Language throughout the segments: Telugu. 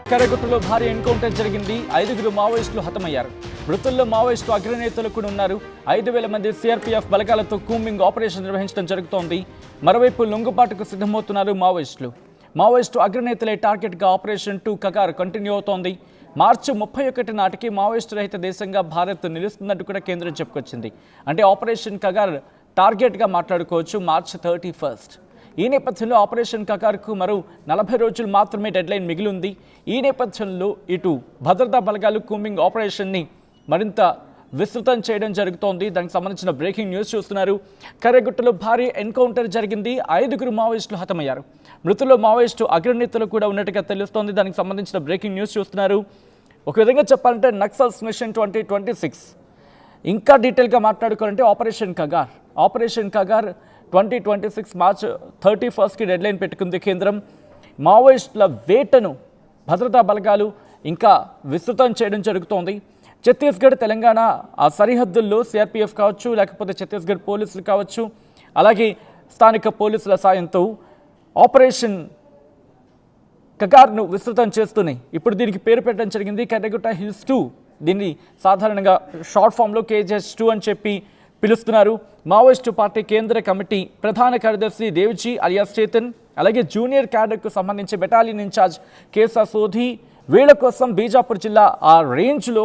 కరగుట్టలో భారీ ఎన్కౌంటర్ జరిగింది. 5గురు మావోయిస్టులు హతమయ్యారు. మృతుల్లో మావోయిస్టు అగ్రనేతలు కూడా ఉన్నారు. 5,000 మంది సిఆర్పీఎఫ్ బలగాలతో కూంబింగ్ ఆపరేషన్ నిర్వహించడం జరుగుతోంది. మరోవైపు లొంగుబాటుకు సిద్ధమవుతున్నారు మావోయిస్టులు. మావోయిస్టు అగ్రనేతలే టార్గెట్గా ఆపరేషన్ 2 కగార్ కంటిన్యూ అవుతోంది. మార్చి 31 నాటికి మావోయిస్టు రహిత దేశంగా భారత్ నిలుస్తున్నట్టు కూడా కేంద్రం చెప్పుకొచ్చింది. అంటే ఆపరేషన్ కగార్ టార్గెట్గా మాట్లాడుకోవచ్చు మార్చి 31. ఈ నేపథ్యంలో ఆపరేషన్ కగార్కు మరో 40 రోజులు మాత్రమే డెడ్లైన్ మిగిలి ఉంది. ఈ నేపథ్యంలో ఇటు భద్రతా బలగాలు కూంబింగ్ ఆపరేషన్ని మరింత విస్తృతం చేయడం జరుగుతోంది. దానికి సంబంధించిన బ్రేకింగ్ న్యూస్ చూస్తున్నారు. కర్రెగుట్టలో భారీ ఎన్కౌంటర్ జరిగింది. 5గురు మావోయిస్టులు హతమయ్యారు. మృతుల్లో మావోయిస్టు అగ్రనేతలు కూడా ఉన్నట్టుగా తెలుస్తోంది. దానికి సంబంధించిన బ్రేకింగ్ న్యూస్ చూస్తున్నారు. ఒక విధంగా చెప్పాలంటే నక్సల్స్ మిషన్ 2026 ఇంకా డీటెయిల్గా మాట్లాడుకోవాలంటే ఆపరేషన్ కగార్ 2026 మార్చ్ 31కి డెడ్లైన్ పెట్టుకుంది కేంద్రం. మావోయిస్టుల వేటను భద్రతా బలగాలు ఇంకా విస్తృతం చేయడం జరుగుతోంది. ఛత్తీస్గఢ్ తెలంగాణ ఆ సరిహద్దుల్లో సిఆర్పీఎఫ్ కావచ్చు, లేకపోతే ఛత్తీస్గఢ్ పోలీసులు కావచ్చు, అలాగే స్థానిక పోలీసుల సాయంతో ఆపరేషన్ కగార్ను విస్తృతం చేస్తున్నాయి. ఇప్పుడు దీనికి పేరు పెట్టడం జరిగింది కర్రెగుట్ట హిల్స్ 2. దీన్ని సాధారణంగా షార్ట్ ఫామ్లో KHS2 అని చెప్పి పిలుస్తున్నారు. మావోయిస్టు పార్టీ కేంద్ర కమిటీ ప్రధాన కార్యదర్శి దేవ్జీ అలియాస్ చేతన్, అలాగే జూనియర్ క్యాడర్కు సంబంధించి బెటాలియన్ ఇన్ఛార్జ్ కేసా సోధి వీళ్ళ కోసం బీజాపూర్ జిల్లా ఆ రేంజ్లో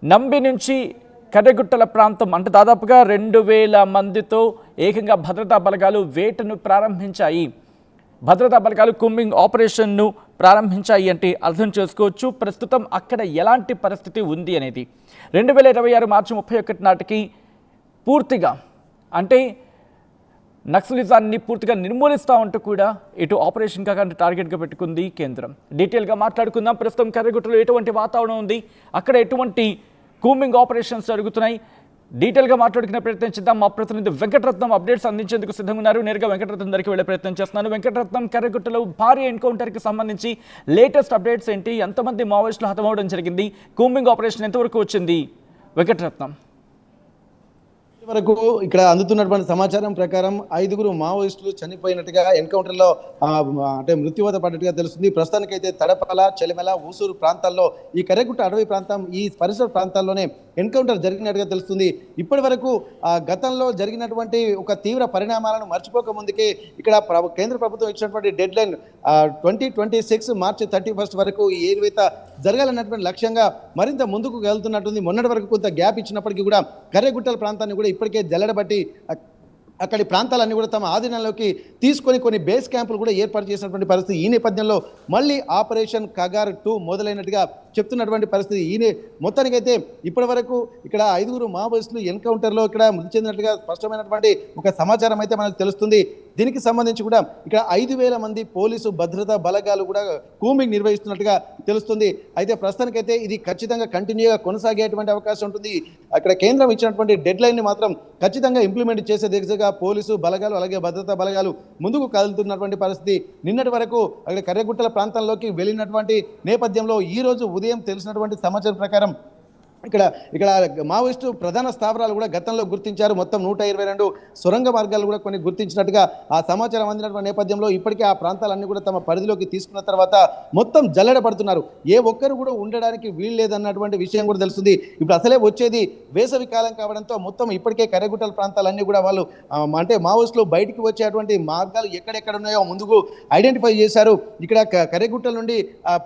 నంబి నుంచి కర్రెగుట్టల ప్రాంతం అంటే దాదాపుగా 2,000 మందితో ఏకంగా భద్రతా బలగాలు వేటను ప్రారంభించాయి. భద్రతా బలగాలు కూంబింగ్ ఆపరేషన్ను ప్రారంభించాయి అంటే అర్థం చేసుకోవచ్చు ప్రస్తుతం అక్కడ ఎలాంటి పరిస్థితి ఉంది అనేది. 2026 మార్చి 31 నాటికి పూర్తిగా అంటే నక్సలిజాన్ని పూర్తిగా నిర్మూలిస్తూ ఉంటూ కూడా ఇటు ఆపరేషన్ కగార్ని టార్గెట్గా పెట్టుకుంది కేంద్రం. డీటెయిల్గా మాట్లాడుకుందాం. ప్రస్తుతం కర్రెగుట్టలో ఎటువంటి వాతావరణం ఉంది, అక్కడ ఎటువంటి కూంబింగ్ ఆపరేషన్స్ జరుగుతున్నాయి, డీటెయిల్గా మాట్లాడుకునే ప్రయత్నం చేద్దాం. మా ప్రతినిధి వెంకటరత్నం అప్డేట్స్ అందించేందుకు సిద్ధంగా ఉన్నారు. నేరుగా వెంకటరత్నం దగ్గరికి వెళ్ళే ప్రయత్నం చేస్తున్నాను. వెంకటరత్నం, కర్రెగుట్టలో భారీ ఎన్కౌంటర్కి సంబంధించి లేటెస్ట్ అప్డేట్స్ ఏంటి? ఎంతమంది మావోయిస్టులు హతమవడం జరిగింది? కూంబింగ్ ఆపరేషన్ ఎంతవరకు వచ్చింది? వెంకటరత్నం. వరకు ఇక్కడ అందుతున్నటువంటి సమాచారం ప్రకారం 5గురు మావోయిస్టులు చనిపోయినట్టుగా ఎన్కౌంటర్లో అంటే మృత్యువాత పడ్డట్టుగా తెలుస్తుంది. ప్రస్తుతానికైతే తడపల, చెలిమెల, ఊసూరు ప్రాంతాల్లో ఈ కర్రెగుట్ట అడవి ప్రాంతం ఈ పరిసర ప్రాంతాల్లోనే ఎన్కౌంటర్ జరిగినట్టుగా తెలుస్తుంది. ఇప్పటి వరకు గతంలో జరిగినటువంటి ఒక తీవ్ర పరిణామాలను మర్చిపోక ముందుకే ఇక్కడ కేంద్ర ప్రభుత్వం ఇచ్చినటువంటి డెడ్ లైన్ 2026 మార్చి 31 వరకు ఈ ఏరువేత జరగాలన్నటువంటి లక్ష్యంగా మరింత ముందుకు వెళ్తున్నట్టుంది. మొన్నటి వరకు కొంత గ్యాప్ ఇచ్చినప్పటికీ కూడా కర్రెగుట్టల ప్రాంతాన్ని కూడా ఇప్పటికే జల్లెడబట్టి అక్కడి ప్రాంతాలన్నీ కూడా తమ ఆధీనంలోకి తీసుకొని కొన్ని బేస్ క్యాంపులు కూడా ఏర్పాటు చేసినటువంటి పరిస్థితి. ఈ నేపథ్యంలో మళ్ళీ ఆపరేషన్ కగార్ 2 మొదలైనట్టుగా చెప్తున్నటువంటి పరిస్థితి. మొత్తానికైతే ఇప్పటి వరకు ఇక్కడ 5గురు మావోయిస్టులు ఎన్కౌంటర్లో ఇక్కడ మృతి చెందినట్టుగా స్పష్టమైనటువంటి ఒక సమాచారం అయితే మనకు తెలుస్తుంది. దీనికి సంబంధించి కూడా ఇక్కడ 5,000 మంది పోలీసు భద్రతా బలగాలు కూడా కూంబింగ్ నిర్వహిస్తున్నట్టుగా తెలుస్తుంది. అయితే ప్రస్తుతానికైతే ఇది ఖచ్చితంగా కంటిన్యూగా కొనసాగేటువంటి అవకాశం ఉంటుంది. అక్కడ కేంద్రం ఇచ్చినటువంటి డెడ్ లైన్ని మాత్రం ఖచ్చితంగా ఇంప్లిమెంట్ చేసే దిశగా పోలీసు బలగాలు అలాగే భద్రతా బలగాలు ముందుకు కదులుతున్నటువంటి పరిస్థితి. నిన్నటి వరకు అక్కడ కర్రెగుట్టల ప్రాంతంలోకి వెళ్ళినటువంటి నేపథ్యంలో ఈ రోజు ఉదయం తెలిసినటువంటి సమాచారం ప్రకారం ఇక్కడ మావోయిస్టు ప్రధాన స్థావరాలు కూడా గతంలో గుర్తించారు. మొత్తం 122 సొరంగ మార్గాలు కూడా కొన్ని గుర్తించినట్టుగా ఆ సమాచారం అందినటువంటి నేపథ్యంలో ఇప్పటికే ఆ ప్రాంతాలన్నీ కూడా తమ పరిధిలోకి తీసుకున్న తర్వాత మొత్తం జల్లెడ పడుతున్నారు. ఏ ఒక్కరు కూడా ఉండడానికి వీలు లేదన్నటువంటి విషయం కూడా తెలుస్తుంది. ఇప్పుడు అసలే వచ్చేది వేసవి కాలం కావడంతో మొత్తం ఇప్పటికే కర్రెగుట్టల ప్రాంతాలన్నీ కూడా వాళ్ళు అంటే మావోయిస్టులు బయటికి వచ్చేటువంటి మార్గాలు ఎక్కడెక్కడ ఉన్నాయో ముందుకు ఐడెంటిఫై చేశారు. ఇక్కడ కర్రెగుట్టల నుండి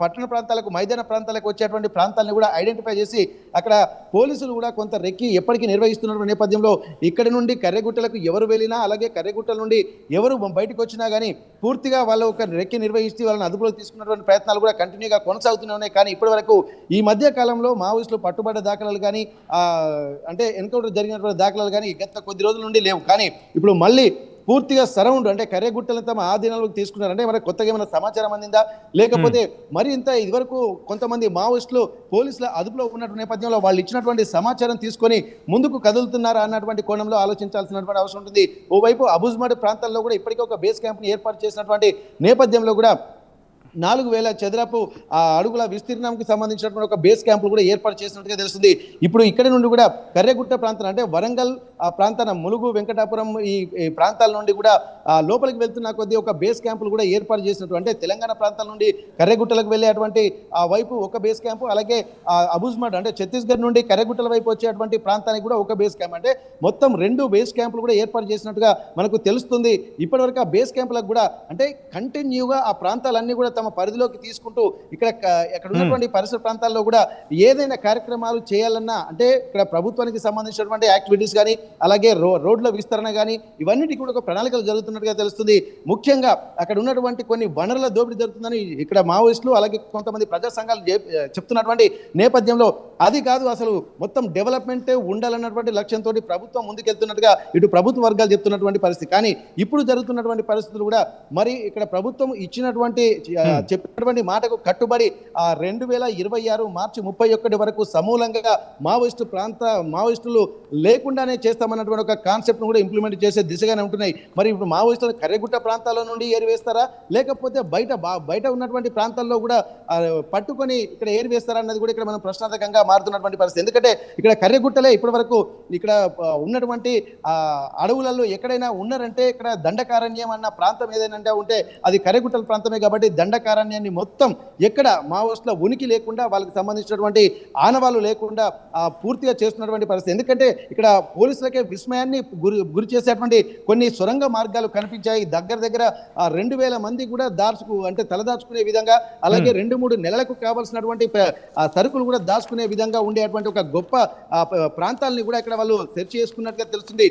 పట్టణ ప్రాంతాలకు, మైదాన ప్రాంతాలకు వచ్చేటువంటి ప్రాంతాలను కూడా ఐడెంటిఫై చేసి అక్కడ పోలీసులు కూడా కొంత రెక్కి ఎప్పటికీ నిర్వహిస్తున్న నేపథ్యంలో ఇక్కడ నుండి కర్రెగుట్టలకు ఎవరు వెళ్ళినా అలాగే కర్రెగుట్టల నుండి ఎవరు బయటకు వచ్చినా కానీ పూర్తిగా వాళ్ళు ఒక రెక్కి నిర్వహిస్తూ వాళ్ళని అదుపులోకి తీసుకున్నటువంటి ప్రయత్నాలు కూడా కంటిన్యూగా కొనసాగుతూనే ఉన్నాయి. కానీ ఇప్పటి వరకు ఈ మధ్య కాలంలో మావోయిస్టులు పట్టుబడ్డ దాఖలాలు కానీ అంటే ఎన్కౌంటర్ జరిగినటువంటి దాఖలాలు కానీ గత కొద్ది రోజుల నుండి లేవు. కానీ ఇప్పుడు మళ్ళీ పూర్తిగా సరౌండ్ అంటే కర్రెగుట్టలను తమ ఆధీనంలోకి తీసుకున్నారంటే మనకు కొత్తగా ఏమైనా సమాచారం అందిందా, లేకపోతే మరి ఇంత ఇదివరకు కొంతమంది మావోయిస్టులు పోలీసుల అదుపులో ఉన్నటువంటి నేపథ్యంలో వాళ్ళు ఇచ్చినటువంటి సమాచారం తీసుకొని ముందుకు కదులుతున్నారా అన్నటువంటి కోణంలో ఆలోచించాల్సినటువంటి అవసరం ఉంటుంది. ఓవైపు అబుజ్మడ్ ప్రాంతాల్లో కూడా ఇప్పటికే ఒక బేస్ క్యాంప్ని ఏర్పాటు చేసినటువంటి నేపథ్యంలో కూడా 4000 చదరపు అడుగుల విస్తీర్ణంకి సంబంధించినటువంటి ఒక బేస్ క్యాంపులు కూడా ఏర్పాటు చేసినట్టుగా తెలుస్తుంది. ఇప్పుడు ఇక్కడి నుండి కూడా కర్రెగుట్ట ప్రాంతం అంటే వరంగల్ ప్రాంతాన ములుగు వెంకటాపురం ఈ ప్రాంతాల నుండి కూడా లోపలికి వెళ్తున్న కొద్దీ ఒక బేస్ క్యాంపులు కూడా ఏర్పాటు చేసినట్టు అంటే తెలంగాణ ప్రాంతాల నుండి కర్రెగుట్టలకు వెళ్ళేటువంటి ఆ వైపు ఒక బేస్ క్యాంపు, అలాగే అబుజ్మడ్ అంటే ఛత్తీస్గఢ్ నుండి కర్రెగుట్టల వైపు వచ్చేటువంటి ప్రాంతానికి కూడా ఒక బేస్ క్యాంప్ అంటే మొత్తం 2 బేస్ క్యాంపులు కూడా ఏర్పాటు చేసినట్టుగా మనకు తెలుస్తుంది. ఇప్పటివరకు ఆ బేస్ క్యాంపులకు కూడా అంటే కంటిన్యూగా ఆ ప్రాంతాలన్నీ కూడా తమ పరిధిలోకి తీసుకుంటూ ఇక్కడ ఉన్నటువంటి పరిసర ప్రాంతాల్లో కూడా ఏదైనా కార్యక్రమాలు చేయాలన్నా అంటే ఇక్కడ ప్రభుత్వానికి సంబంధించినటువంటి యాక్టివిటీస్ కానీ అలాగే రోడ్ల విస్తరణ కానీ ఇవన్నిటికీ కూడా ఒక ప్రణాళికలు జరుగుతున్నట్టుగా తెలుస్తుంది. ముఖ్యంగా అక్కడ ఉన్నటువంటి కొన్ని వనరుల దోపిడీ జరుగుతుందని ఇక్కడ మావోయిస్టులు అలాగే కొంతమంది ప్రజా సంఘాలు చెప్తున్నటువంటి నేపథ్యంలో అది కాదు, అసలు మొత్తం డెవలప్మెంటే ఉండాలన్నటువంటి లక్ష్యంతో ప్రభుత్వం ముందుకెళ్తున్నట్టుగా ఇటు ప్రభుత్వ వర్గాలు చెప్తున్నటువంటి పరిస్థితి. కానీ ఇప్పుడు జరుగుతున్నటువంటి పరిస్థితులు కూడా మరి ఇక్కడ ప్రభుత్వం ఇచ్చినటువంటి చెప్పినటువంటి మాటకు కట్టుబడి 2026 మార్చి 31 వరకు సమూలంగా మావోయిస్టులు లేకుండానే చేస్తామన్నటువంటి ఒక కాన్సెప్ట్ కూడా ఇంప్లిమెంట్ చేసే దిశగానే ఉంటున్నాయి. మరి ఇప్పుడు మావోయిస్టులు కర్రెగుట్ట ప్రాంతాల నుండి ఏరివేస్తారా లేకపోతే బయట ఉన్నటువంటి ప్రాంతాల్లో కూడా పట్టుకొని ఇక్కడ ఏరివేస్తారా అన్నది కూడా ఇక్కడ మనం ప్రశ్నార్థకంగా మారుతున్నటువంటి పరిస్థితి. ఎందుకంటే ఇక్కడ కర్రెగుట్టలే ఇప్పటి వరకు ఇక్కడ ఉన్నటువంటి అడవులలో ఎక్కడైనా ఉన్నారంటే ఇక్కడ దండకారణ్యం అన్న ప్రాంతం ఏదైనా ఉంటే అది కర్రెగుట్టల ప్రాంతమే కాబట్టి దండకారణ్యాన్ని మొత్తం ఎక్కడ మావోయిస్టుల ఉనికి లేకుండా వాళ్ళకి సంబంధించినటువంటి ఆనవాళ్ళు లేకుండా పూర్తిగా చేస్తున్నటువంటి పరిస్థితి. ఎందుకంటే ఇక్కడ పోలీసులకే విస్మయాన్ని గురి చేసేటువంటి కొన్ని సొరంగ మార్గాలు కనిపించాయి. దగ్గర 2000 మంది కూడా తలదాచుకునే విధంగా అలాగే 2-3 నెలలకు కావాల్సినటువంటి సరుకులు కూడా దాచుకునే విధంగా ఉండేటువంటి ఒక గొప్ప ప్రాంతాలని కూడా ఇక్కడ వాళ్ళు సెర్చ్ చేసుకున్నట్టుగా తెలుస్తుంది.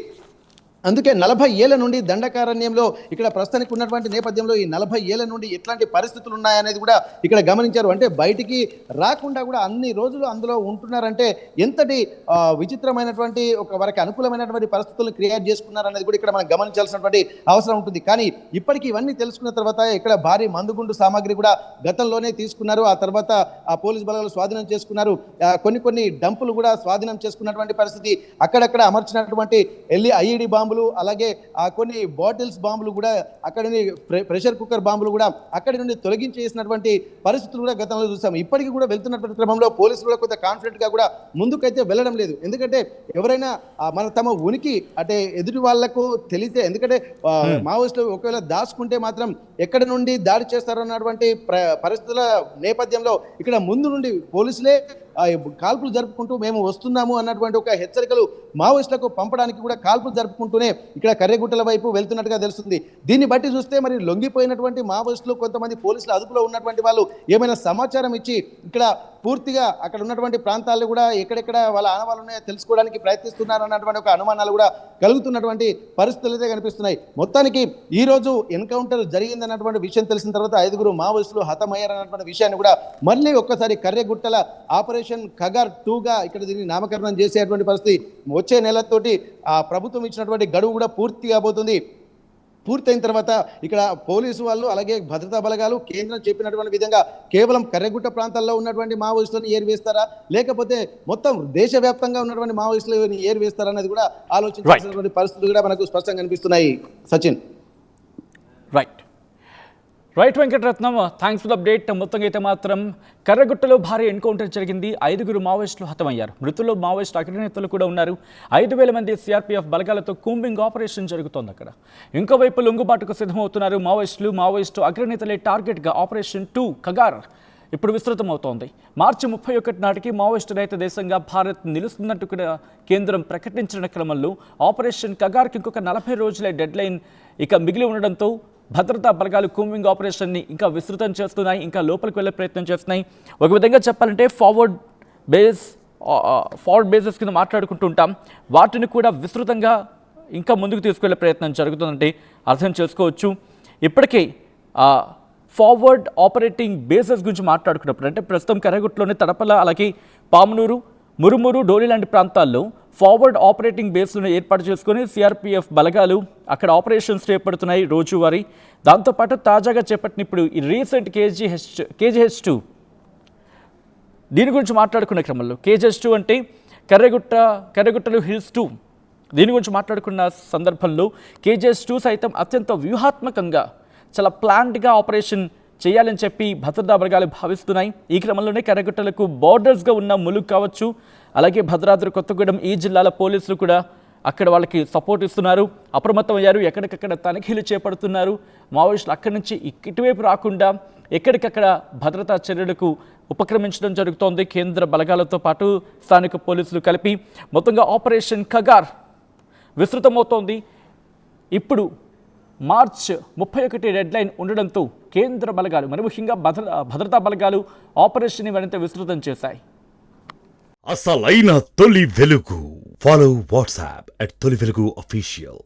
అందుకే 40 ఏళ్ల నుండి దండకారణ్యంలో ఇక్కడ ప్రస్తుతానికి ఉన్నటువంటి నేపథ్యంలో ఈ 40 ఏళ్ల నుండి ఎట్లాంటి పరిస్థితులు ఉన్నాయనేది కూడా ఇక్కడ గమనించారు. అంటే బయటికి రాకుండా కూడా అన్ని రోజులు అందులో ఉంటున్నారంటే ఎంతటి విచిత్రమైనటువంటి వారికి అనుకూలమైనటువంటి పరిస్థితులను క్రియేట్ చేసుకున్నారనేది కూడా ఇక్కడ మనం గమనించాల్సినటువంటి అవసరం ఉంటుంది. కానీ ఇప్పటికీ ఇవన్నీ తెలుసుకున్న తర్వాత ఇక్కడ భారీ మందుగుండు సామాగ్రి కూడా గతంలోనే తీసుకున్నారు. ఆ తర్వాత ఆ పోలీస్ బలగాలు స్వాధీనం చేసుకున్నారు. కొన్ని డంపులు కూడా స్వాధీనం చేసుకున్నటువంటి పరిస్థితి. అక్కడక్కడ అమర్చినటువంటి ఐఈడి బాంబు అలాగే కొన్ని బాటిల్స్ బాంబులు కూడా అక్కడి ప్రెషర్ కుక్కర్ బాంబులు కూడా అక్కడి నుండి తొలగించేసినటువంటి పరిస్థితులు కూడా గతంలో చూసాము. ఇప్పటికీ కూడా వెళ్తున్నటువంటి క్రమంలో పోలీసులు కూడా కొంత కాన్ఫిడెంట్ గా కూడా ముందుకైతే వెళ్ళడం లేదు. ఎందుకంటే ఎవరైనా తమ ఉనికి అంటే ఎదుటి వాళ్లకు తెలిసే, ఎందుకంటే మావోయిస్టులు ఒకవేళ దాచుకుంటే మాత్రం ఎక్కడి నుండి దాడి చేస్తారో అన్నటువంటి పరిస్థితుల నేపథ్యంలో ఇక్కడ ముందు నుండి పోలీసులే కాల్పులు జరుపుకుంటూ మేము వస్తున్నాము అన్నటువంటి ఒక హెచ్చరికలు మావోయిస్టులకు పంపడానికి కూడా కాల్పులు జరుపుకుంటూనే ఇక్కడ కర్రెగుట్టల వైపు వెళ్తున్నట్టుగా తెలుస్తుంది. దీన్ని బట్టి చూస్తే మరి లొంగిపోయినటువంటి మావోయిస్టులు కొంతమంది పోలీసుల అదుపులో ఉన్నటువంటి వాళ్ళు ఏమైనా సమాచారం ఇచ్చి ఇక్కడ పూర్తిగా అక్కడ ఉన్నటువంటి ప్రాంతాల్లో కూడా ఎక్కడెక్కడ వాళ్ళ ఆనవాళ్ళు ఉన్నాయో తెలుసుకోవడానికి ప్రయత్నిస్తున్నారు అన్నటువంటి ఒక అనుమానాలు కూడా కలుగుతున్నటువంటి పరిస్థితులు అయితే కనిపిస్తున్నాయి. మొత్తానికి ఈ రోజు ఎన్కౌంటర్ జరిగిందన్నటువంటి విషయం తెలిసిన తర్వాత 5 మావోయిస్టులు హతమయ్యారన్నటువంటి విషయాన్ని కూడా మళ్ళీ ఒక్కసారి కర్రెగుట్టల ఆపరేషన్ కగార్ 2గా ఇక్కడ దీన్ని నామకరణం చేసేటువంటి పరిస్థితి. వచ్చే నెలతోటి ప్రభుత్వం ఇచ్చినటువంటి గడువు కూడా పూర్తి కాబోతుంది. పూర్తయిన తర్వాత ఇక్కడ పోలీసు వాళ్ళు అలాగే భద్రతా బలగాలు కేంద్రం చెప్పినటువంటి విధంగా కేవలం కర్రెగుట్ట ప్రాంతాల్లో ఉన్నటువంటి మావోయిస్టులను ఏరివేస్తారా లేకపోతే మొత్తం దేశవ్యాప్తంగా ఉన్నటువంటి మావోయిస్టులను ఏరివేస్తారా అనేది కూడా ఆలోచించాల్సినటువంటి పరిస్థితులు కూడా మనకు స్పష్టంగా కనిపిస్తున్నాయి. Sachin. Right Venkataratnam, thanks for the update. మొత్తంగా అయితే మాత్రం కర్రెగుట్టలో భారీ ఎన్కౌంటర్ జరిగింది. 5 మావోయిస్టులు హతమయ్యారు. మృతుల్లో మావోయిస్టు అగ్రనేతలు కూడా ఉన్నారు. 5000 మంది సిఆర్పీఎఫ్ బలగాలతో కూంబింగ్ ఆపరేషన్ జరుగుతోంది అక్కడ. ఇంకోవైపు లొంగుబాటుకు సిద్ధమవుతున్నారు మావోయిస్టు అగ్రనేతలే టార్గెట్గా ఆపరేషన్ 2 కగార్ ఇప్పుడు విస్తృతమవుతోంది. మార్చి 31 నాటికి మావోయిస్టు రహిత దేశంగా భారత్ నిలుస్తున్నట్టు కూడా కేంద్రం ప్రకటించిన క్రమంలో ఆపరేషన్ కగార్కి ఇంకొక 40 రోజులే డెడ్ లైన్ ఇక మిగిలి ఉండడంతో భద్రతా బలగాలు కూంబింగ్ ఆపరేషన్ని ఇంకా విస్తృతం చేస్తున్నాయి, ఇంకా లోపలికి వెళ్ళే ప్రయత్నం చేస్తున్నాయి. ఒక విధంగా చెప్పాలంటే ఫార్వర్డ్ బేసెస్ కింద మాట్లాడుకుంటూ ఉంటాం, వాటిని కూడా విస్తృతంగా ఇంకా ముందుకు తీసుకెళ్లే ప్రయత్నం జరుగుతుందంటే అర్థం చేసుకోవచ్చు. ఇప్పటికే ఫార్వర్డ్ ఆపరేటింగ్ బేసెస్ గురించి మాట్లాడుకున్నప్పుడు అంటే ప్రస్తుతం కర్రెగుట్టలోని తడపల అలాగే పామునూరు, మురుమురు, డోలి లాంటి ప్రాంతాల్లో ఫార్వర్డ్ ఆపరేటింగ్ బేస్లను ఏర్పాటు చేసుకుని సిఆర్పీఎఫ్ బలగాలు అక్కడ ఆపరేషన్స్ చేపడుతున్నాయి రోజువారీ. దాంతోపాటు తాజాగా చేపట్టిన ఇప్పుడు ఈ రీసెంట్ కేజీహెచ్2 దీని గురించి మాట్లాడుకునే క్రమంలో కేజీహెచ్2 అంటే కర్రెగుట్టలు హిల్స్ 2 దీని గురించి మాట్లాడుకున్న సందర్భంలో కేజీహెచ్2 సైతం అత్యంత వ్యూహాత్మకంగా చాలా ప్లాన్డ్గా ఆపరేషన్ చేయాలని చెప్పి భద్రతా బలగాలు భావిస్తున్నాయి. ఈ క్రమంలోనే కరకట్టలకు బోర్డర్స్గా ఉన్న ములుగు కావచ్చు, అలాగే భద్రాద్రి కొత్తగూడెం ఈ జిల్లాల పోలీసులు కూడా అక్కడ వాళ్ళకి సపోర్ట్ ఇస్తున్నారు, అప్రమత్తమయ్యారు, ఎక్కడికక్కడ తనిఖీలు చేపడుతున్నారు. మావోయిస్టులు అక్కడి నుంచి ఇటువైపు రాకుండా ఎక్కడికక్కడ భద్రతా చర్యలకు ఉపక్రమించడం జరుగుతోంది. కేంద్ర బలగాలతో పాటు స్థానిక పోలీసులు కలిపి మొత్తంగా ఆపరేషన్ ఖగార్ విస్తృతమవుతోంది. ఇప్పుడు మార్చ్ 31 డెడ్లైన్ ఉండడంతో కేంద్ర బలగాలు మరి ముఖ్యంగా భద్రతా బలగాలు ఆపరేషన్ని మరింత విస్తృతం చేశాయి. అసలైన తొలి వెలుగు. ఫాలో వాట్సాప్ @తొలి వెలుగు అఫీషియల్.